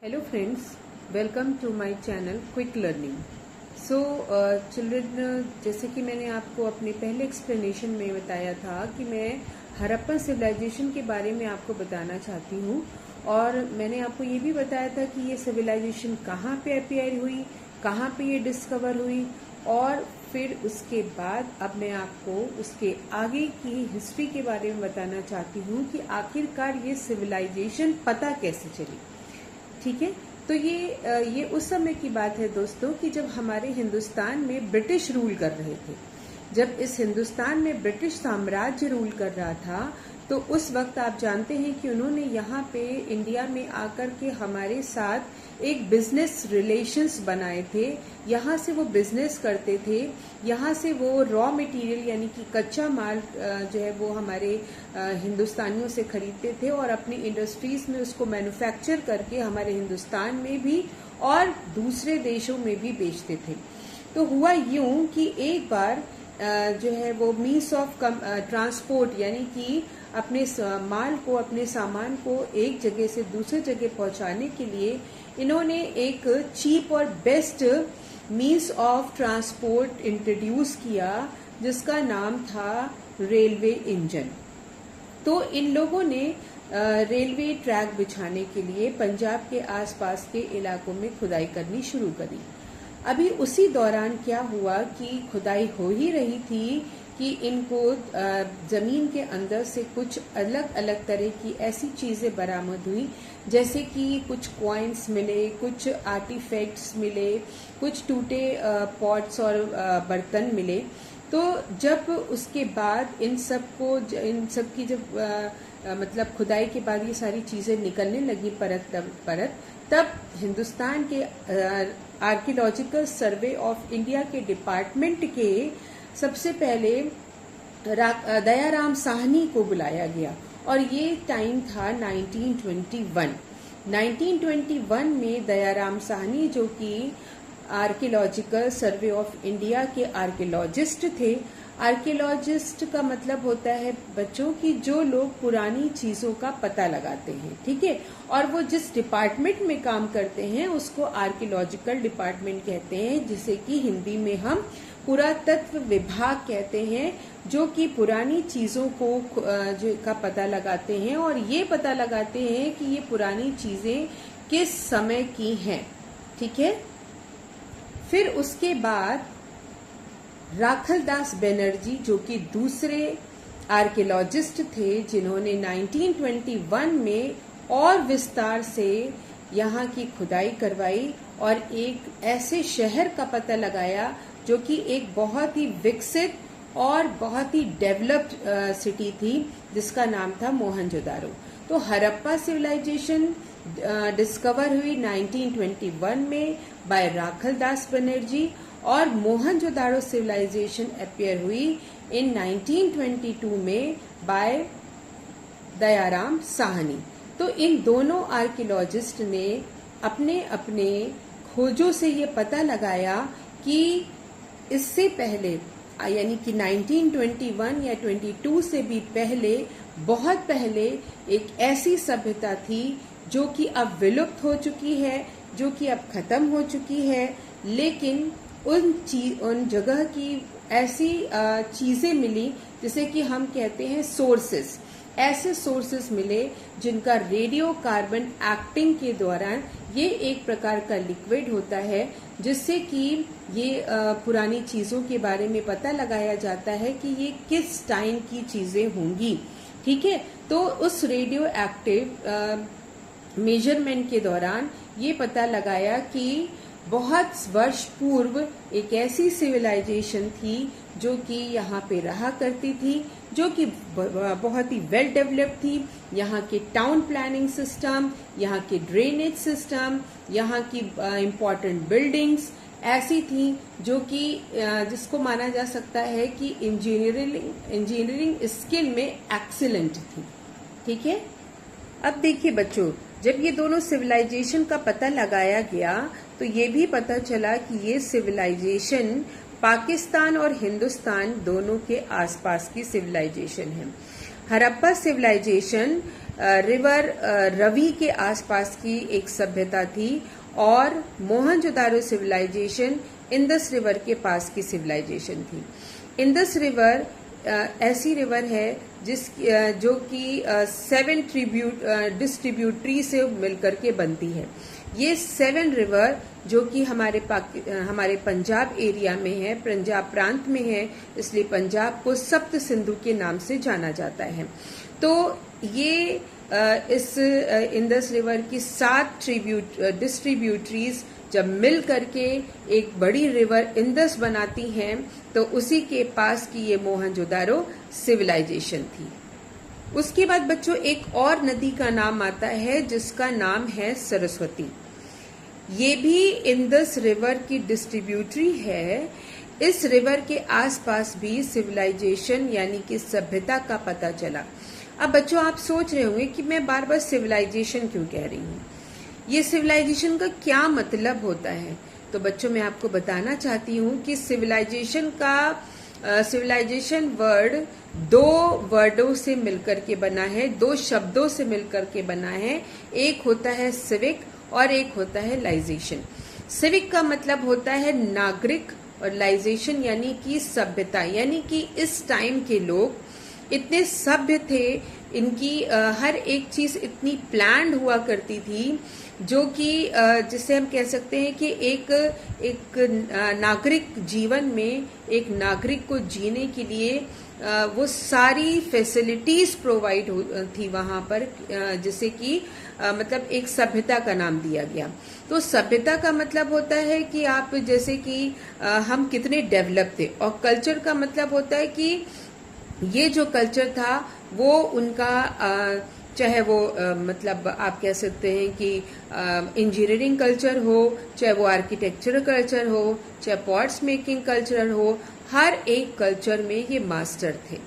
Hello friends, welcome to my channel Quick Learning. So children, जैसे कि मैंने आपको अपने पहले एक्सप्लेनेशन में बताया था कि मैं हड़प्पन सिविलाइजेशन के बारे में आपको बताना चाहती हूँ और मैंने आपको ये भी बताया था कि ये सिविलाइजेशन कहाँ पे अपीयर हुई, कहाँ पे ये डिस्कवर हुई और फिर उसके बाद अब मैं आपको उसके आगे की हिस्ट्री के बारे में बताना चाहती हूँ कि आखिरकार ये सिविलाइजेशन पता कैसे चली। ठीक है, तो ये उस समय की बात है दोस्तों कि जब हमारे हिंदुस्तान में ब्रिटिश रूल कर रहे थे। जब इस हिंदुस्तान में ब्रिटिश साम्राज्य रूल कर रहा था तो उस वक्त आप जानते हैं कि उन्होंने यहाँ पे इंडिया में आकर के हमारे साथ एक बिजनेस रिलेशंस बनाए थे। यहाँ से वो बिजनेस करते थे, यहाँ से वो रॉ मटेरियल यानी कि कच्चा माल जो है वो हमारे हिंदुस्तानियों से खरीदते थे और अपनी इंडस्ट्रीज में उसको मैन्युफैक्चर करके हमारे हिंदुस्तान में भी और दूसरे देशों में भी बेचते थे। तो हुआ यूं कि एक बार जो है वो मीन्स ऑफ ट्रांसपोर्ट यानी कि अपने माल को, अपने सामान को एक जगह से दूसरे जगह पहुंचाने के लिए इन्होंने एक चीप और best means of transport introduce किया जिसका नाम था रेलवे इंजन। तो इन लोगों ने रेलवे ट्रैक बिछाने के लिए पंजाब के आसपास के इलाकों में खुदाई करनी शुरू करी। अभी उसी दौरान क्या हुआ कि खुदाई हो ही रही थी कि इनको जमीन के अंदर से कुछ अलग अलग तरह की ऐसी चीजें बरामद हुई, जैसे कि कुछ कॉइन्स मिले, कुछ आर्टिफैक्ट्स मिले, कुछ टूटे पॉट्स और बर्तन मिले। तो जब उसके बाद इन सब की जब मतलब खुदाई के बाद ये सारी चीजें निकलने लगी परत, तब हिंदुस्तान के आर्कियोलॉजिकल सर्वे ऑफ इंडिया के डिपार्टमेंट के सबसे पहले दयाराम साहनी को बुलाया गया और ये टाइम था 1921। 1921 में दयाराम साहनी जो कि आर्कियोलॉजिकल सर्वे ऑफ इंडिया के आर्कियोलॉजिस्ट थे। आर्कियोलॉजिस्ट का मतलब होता है बच्चों की जो लोग पुरानी चीजों का पता लगाते हैं, ठीक है, और वो जिस डिपार्टमेंट में काम करते हैं उसको आर्कियोलॉजिकल डिपार्टमेंट कहते हैं, जिसे कि हिंदी में हम पुरातत्व विभाग कहते हैं, जो कि पुरानी चीजों को का पता लगाते हैं और ये पता लगाते हैं कि ये पुरानी चीजें किस समय की हैं। ठीक है, फिर उसके बाद राखलदास बनर्जी जो कि दूसरे आर्कियोलॉजिस्ट थे जिन्होंने 1921 में और विस्तार से यहाँ की खुदाई करवाई और एक ऐसे शहर का पता लगाया जो कि एक बहुत ही विकसित और बहुत ही डेवलप्ड सिटी थी जिसका नाम था मोहनजोदारो। तो हड़प्पा सिविलाइजेशन डिस्कवर हुई 1921 में बाय राखलदास बनर्जी और मोहनजोदारो सिविलाइजेशन अपीयर हुई इन 1922 में बाय दयाराम साहनी। तो इन दोनों आर्कियोलॉजिस्ट ने अपने अपने खोजों से ये पता लगाया कि इससे पहले यानी कि 1921 या 22 से भी पहले, बहुत पहले एक ऐसी सभ्यता थी जो कि अब विलुप्त हो चुकी है, जो कि अब खत्म हो चुकी है, लेकिन उन जगह की ऐसी चीजें मिली जिसे कि हम कहते हैं सोर्सेस। ऐसे सोर्सेस मिले जिनका रेडियो कार्बन एक्टिंग के दौरान ये एक प्रकार का लिक्विड होता है जिससे कि ये पुरानी चीजों के बारे में पता लगाया जाता है कि ये किस टाइम की चीजें होंगी। ठीक है, तो उस रेडियो एक्टिव मेजरमेंट के दौरान ये पता लगाया कि बहुत वर्ष पूर्व एक ऐसी सिविलाइजेशन थी जो कि यहाँ पे रहा करती थी, जो कि बहुत ही वेल डेवलप्ड थी। यहाँ के टाउन प्लानिंग सिस्टम, यहाँ के ड्रेनेज सिस्टम, यहाँ की इम्पोर्टेंट बिल्डिंग्स ऐसी थी जो कि जिसको माना जा सकता है कि इंजीनियरिंग स्किल में एक्सीलेंट थी। ठीक है, अब देखिए बच्चों, जब ये दोनों सिविलाइजेशन का पता लगाया गया तो ये भी पता चला कि ये सिविलाइजेशन पाकिस्तान और हिंदुस्तान दोनों के आसपास की सिविलाइजेशन है। हड़प्पा सिविलाइजेशन रिवर रवि के आसपास की एक सभ्यता थी और मोहनजोदारो सिविलाइजेशन इंडस रिवर के पास की सिविलाइजेशन थी। इंडस रिवर ऐसी रिवर है जो कि 7 डिस्ट्रीब्यूटरी से मिलकर के बनती है। ये 7 रिवर जो कि हमारे पंजाब एरिया में है, पंजाब प्रांत में है, इसलिए पंजाब को सप्त सिंधु के नाम से जाना जाता है। तो ये इस इंडस रिवर की 7 डिस्ट्रीब्यूटरीज जब मिल करके एक बड़ी रिवर इंडस बनाती हैं, तो उसी के पास की ये मोहनजोदारो सिविलाइजेशन थी। उसके बाद बच्चों एक और नदी का नाम आता है जिसका नाम है सरस्वती। ये भी इंडस रिवर की डिस्ट्रीब्यूटरी है। इस रिवर के आसपास भी सिविलाइजेशन यानी कि सभ्यता का पता चला। अब बच्चों आप सोच रहे होंगे कि मैं बार बार सिविलाइजेशन क्यों कह रही हूँ, ये सिविलाइजेशन का क्या मतलब होता है। तो बच्चों मैं आपको बताना चाहती हूँ कि सिविलाइजेशन वर्ड 2 वर्डों से मिलकर के बना है, 2 शब्दों से मिलकर के बना है। एक होता है सिविक और एक होता है लाइजेशन। सिविक का मतलब होता है नागरिक और लाइजेशन यानी कि सभ्यता, यानी कि इस टाइम के लोग इतने सभ्य थे, इनकी हर एक चीज इतनी प्लान्ड हुआ करती थी, जो कि जिसे हम कह सकते हैं कि एक नागरिक जीवन में एक नागरिक को जीने के लिए वो सारी फैसिलिटीज प्रोवाइड थी वहां पर, जिसे कि मतलब एक सभ्यता का नाम दिया गया। तो सभ्यता का मतलब होता है कि आप जैसे कि हम कितने डेवलप थे, और कल्चर का मतलब होता है कि ये जो कल्चर था वो उनका चाहे वो मतलब आप कह सकते हैं कि इंजीनियरिंग कल्चर हो, चाहे वो आर्किटेक्चर कल्चर हो, चाहे पॉट्स मेकिंग कल्चर हो, हर एक कल्चर में ये मास्टर थे।